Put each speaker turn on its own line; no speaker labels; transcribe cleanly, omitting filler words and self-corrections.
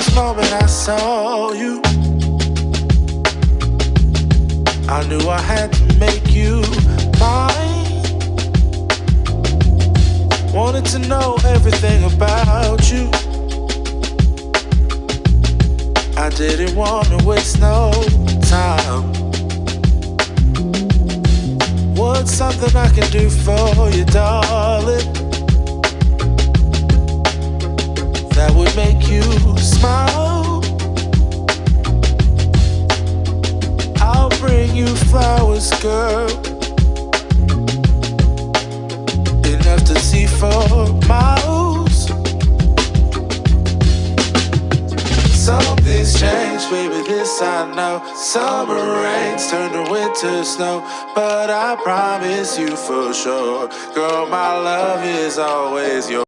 first moment I saw you, I knew I had to make you mine. Wanted to know everything about you. I didn't want to waste no time. What's something I can do for you, darling, that would make you smile? I'll bring you flowers, girl, enough to see for miles. Something's changed, baby, this I know. Summer rains turn to winter snow, but I promise you for sure, girl, my love is always yours.